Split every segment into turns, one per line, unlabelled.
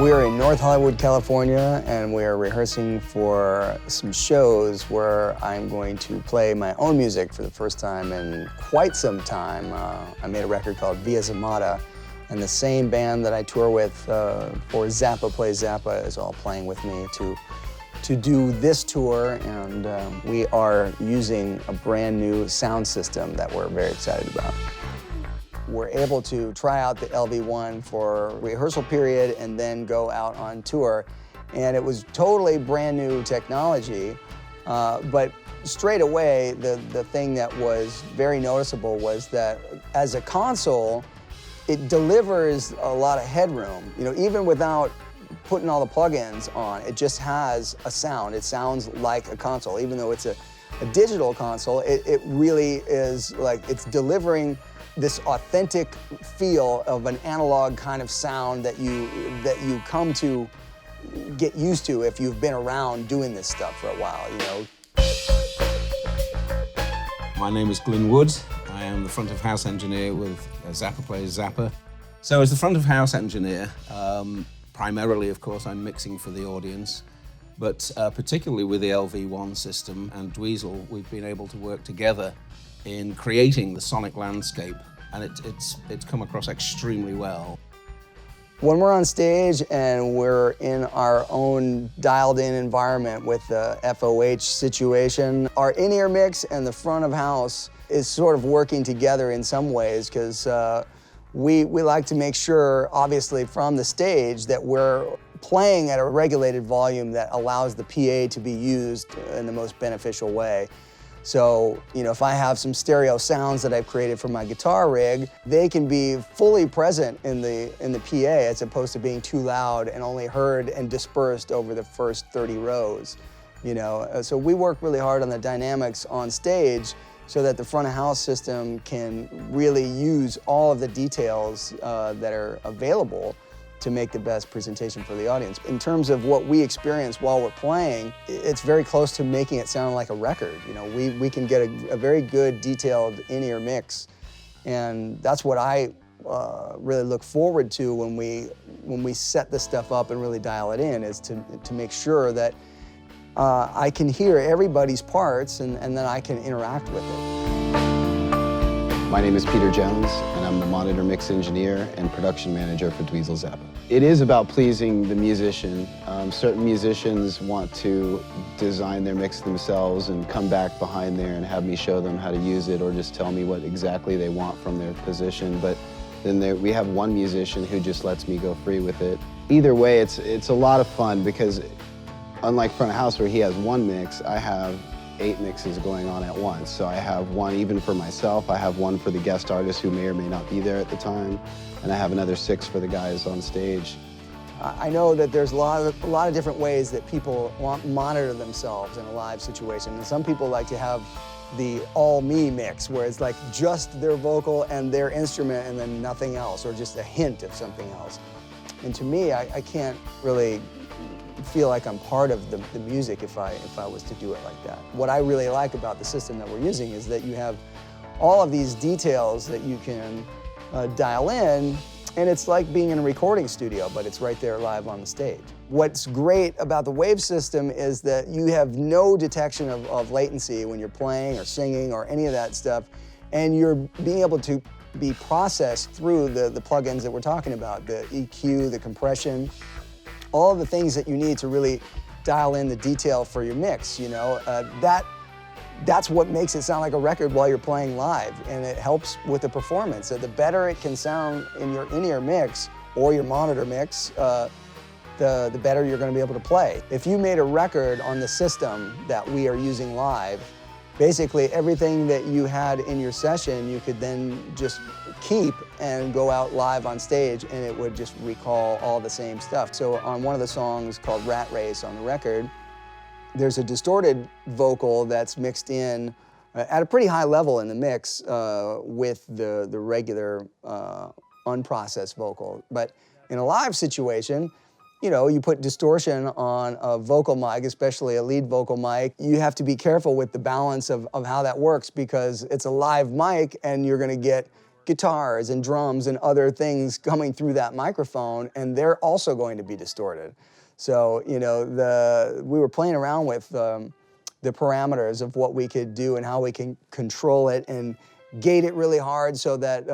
We're in North Hollywood, California, and we're rehearsing for some shows where I'm going to play my own music for the first time in quite some time. I made a record called Dweezil Zappa, and the same band that I tour with for Zappa Plays Zappa is all playing with me to do this tour, and we are using a brand new sound system that we're very excited about. We're able to try out the LV1 for rehearsal period and then go out on tour. And it was totally brand new technology, but straight away, the thing that was very noticeable was that as a console, it delivers a lot of headroom. You know, even without putting all the plugins on, it just has a sound. It sounds like a console. Even though it's a digital console, it really is like it's delivering this authentic feel of an analog kind of sound that you come to get used to if you've been around doing this stuff for a while, you know.
My name is Glyn Wood. I am the front of house engineer with Zappa Plays Zappa. So as the front of house engineer, primarily, of course, I'm mixing for the audience, but particularly with the LV1 system and Dweezil, we've been able to work together in creating the sonic landscape, and it's come across extremely well.
When we're on stage and we're in our own dialed-in environment with the FOH situation, our in-ear mix and the front of house is sort of working together in some ways, because we like to make sure, obviously, from the stage that we're playing at a regulated volume that allows the PA to be used in the most beneficial way. So, you know, if I have some stereo sounds that I've created for my guitar rig, they can be fully present in the PA as opposed to being too loud and only heard and dispersed over the first 30 rows, you know. So we work really hard on the dynamics on stage so that the front of house system can really use all of the details that are available to make the best presentation for the audience. In terms of what we experience while we're playing, it's very close to making it sound like a record. You know, we can get a very good, detailed in-ear mix, and that's what I really look forward to when we set this stuff up and really dial it in, is to make sure that I can hear everybody's parts and then I can interact with it.
My name is Peter Jones, and I'm the monitor mix engineer and production manager for Dweezil Zappa. It is about pleasing the musician. Certain musicians want to design their mix themselves and come back behind there and have me show them how to use it, or just tell me what exactly they want from their position. But then we have one musician who just lets me go free with it. Either way, it's a lot of fun, because unlike front of house where he has one mix, I have 8 mixes going on at once. So I have one even for myself, I have one for the guest artist who may or may not be there at the time, and I have another 6 for the guys on stage.
I know that there's a lot of different ways that people monitor themselves in a live situation. And some people like to have the all-me mix, where it's like just their vocal and their instrument and then nothing else, or just a hint of something else. And to me, I can't really feel like I'm part of the music if I was to do it like that. What I really like about the system that we're using is that you have all of these details that you can dial in, and it's like being in a recording studio, but it's right there live on the stage. What's great about the Wave system is that you have no detection of latency when you're playing or singing or any of that stuff, and you're being able to be processed through the plugins that we're talking about, the EQ, the compression, all of the things that you need to really dial in the detail for your mix, you know. That's what makes it sound like a record while you're playing live, and it helps with the performance. So the better it can sound in your in-ear mix or your monitor mix, the better you're going to be able to play. If you made a record on the system that we are using live, basically everything that you had in your session you could then just keep and go out live on stage, and it would just recall all the same stuff. So on one of the songs called Rat Race on the record, there's a distorted vocal that's mixed in at a pretty high level in the mix with the regular unprocessed vocal. But in a live situation, you know, you put distortion on a vocal mic, especially a lead vocal mic, you have to be careful with the balance of how that works, because it's a live mic and you're gonna get guitars and drums and other things coming through that microphone, and they're also going to be distorted. So, you know, we were playing around with the parameters of what we could do and how we can control it and gate it really hard so that,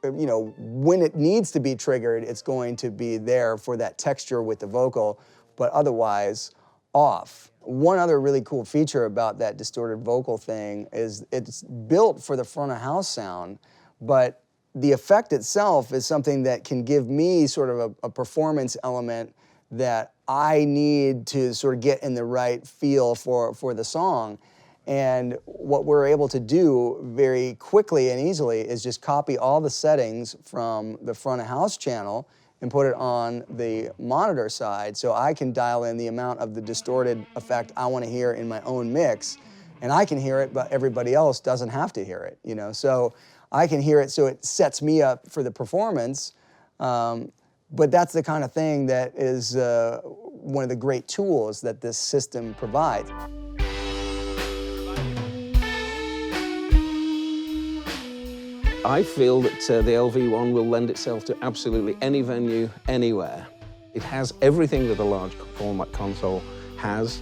you know, when it needs to be triggered, it's going to be there for that texture with the vocal, but otherwise off. One other really cool feature about that distorted vocal thing is it's built for the front of house sound, but the effect itself is something that can give me sort of a performance element that I need to sort of get in the right feel for the song. And what we're able to do very quickly and easily is just copy all the settings from the front of house channel and put it on the monitor side, so I can dial in the amount of the distorted effect I want to hear in my own mix, and I can hear it, but everybody else doesn't have to hear it, you know? So I can hear it so it sets me up for the performance, but that's the kind of thing that is one of the great tools that this system provides.
I feel that the LV1 will lend itself to absolutely any venue, anywhere. It has everything that a large format console has,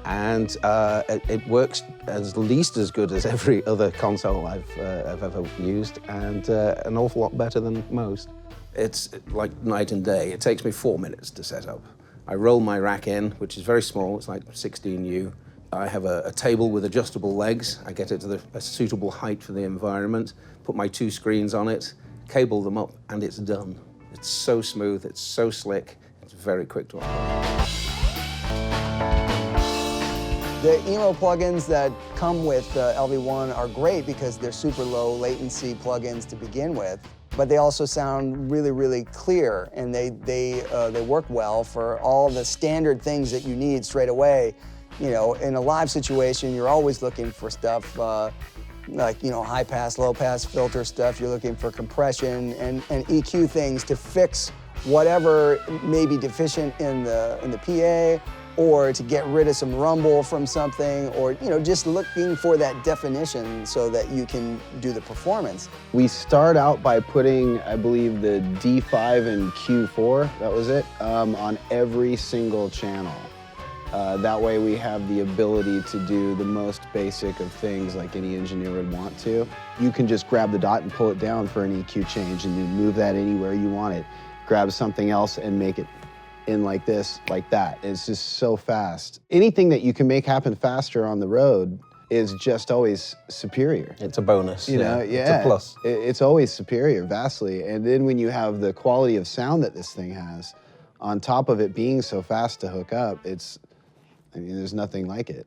and it works at least as good as every other console I've ever used, and an awful lot better than most. It's like night and day. It takes me 4 minutes to set up. I roll my rack in, which is very small, it's like 16U. I have a table with adjustable legs. I get it to a suitable height for the environment, put my 2 screens on it, cable them up, and it's done. It's so smooth, it's so slick, it's very quick to operate.
The emo plugins that come with LV1 are great because they're super low latency plugins to begin with, but they also sound really, really clear, and they work well for all the standard things that you need straight away. You know, in a live situation, you're always looking for stuff like, you know, high pass, low pass filter stuff. You're looking for compression and EQ things to fix whatever may be deficient in the PA, or to get rid of some rumble from something, or, you know, just looking for that definition so that you can do the performance.
We start out by putting, I believe, the D5 and Q4, that was it, on every single channel. That way we have the ability to do the most basic of things like any engineer would want to. You can just grab the dot and pull it down for an EQ change, and you move that anywhere you want it. Grab something else and make it in like this, like that. It's just so fast. Anything that you can make happen faster on the road is just always superior.
It's a bonus,
you know, yeah.
It's a plus.
It's always superior, vastly. And then when you have the quality of sound that this thing has, on top of it being so fast to hook up, I mean, there's nothing like it.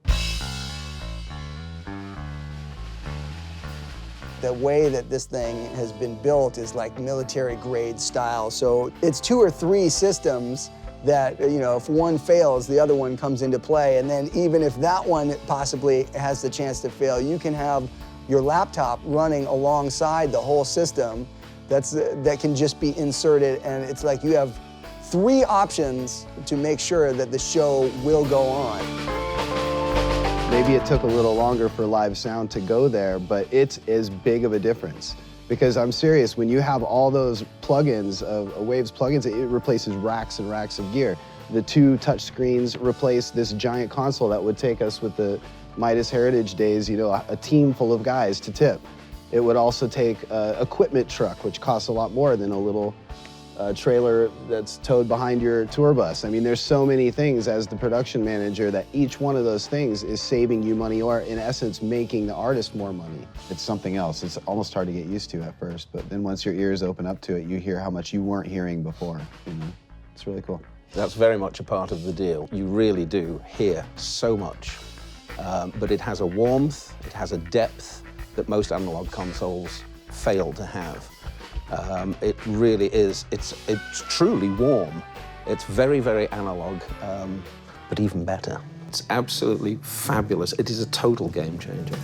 The way that this thing has been built is like military grade style. So it's 2 or 3 systems that, you know, if one fails, the other one comes into play. And then even if that one possibly has the chance to fail, you can have your laptop running alongside the whole system that can just be inserted, and it's like you have 3 options to make sure that the show will go on.
Maybe it took a little longer for live sound to go there, but it's as big of a difference. Because I'm serious, when you have all those plugins, Waves plugins, it replaces racks and racks of gear. The 2 touch screens replace this giant console that would take us, with the Midas Heritage days, you know, a team full of guys to tip. It would also take an equipment truck, which costs a lot more than a little trailer that's towed behind your tour bus. I mean, there's so many things as the production manager that each one of those things is saving you money, or in essence, making the artist more money. It's something else. It's almost hard to get used to at first, but then once your ears open up to it, you hear how much you weren't hearing before, you know? It's really cool.
That's very much a part of the deal. You really do hear so much, but it has a warmth, it has a depth that most analog consoles fail to have. It really is, it's truly warm. It's very, very analog, but even better. It's absolutely fabulous. It is a total game changer.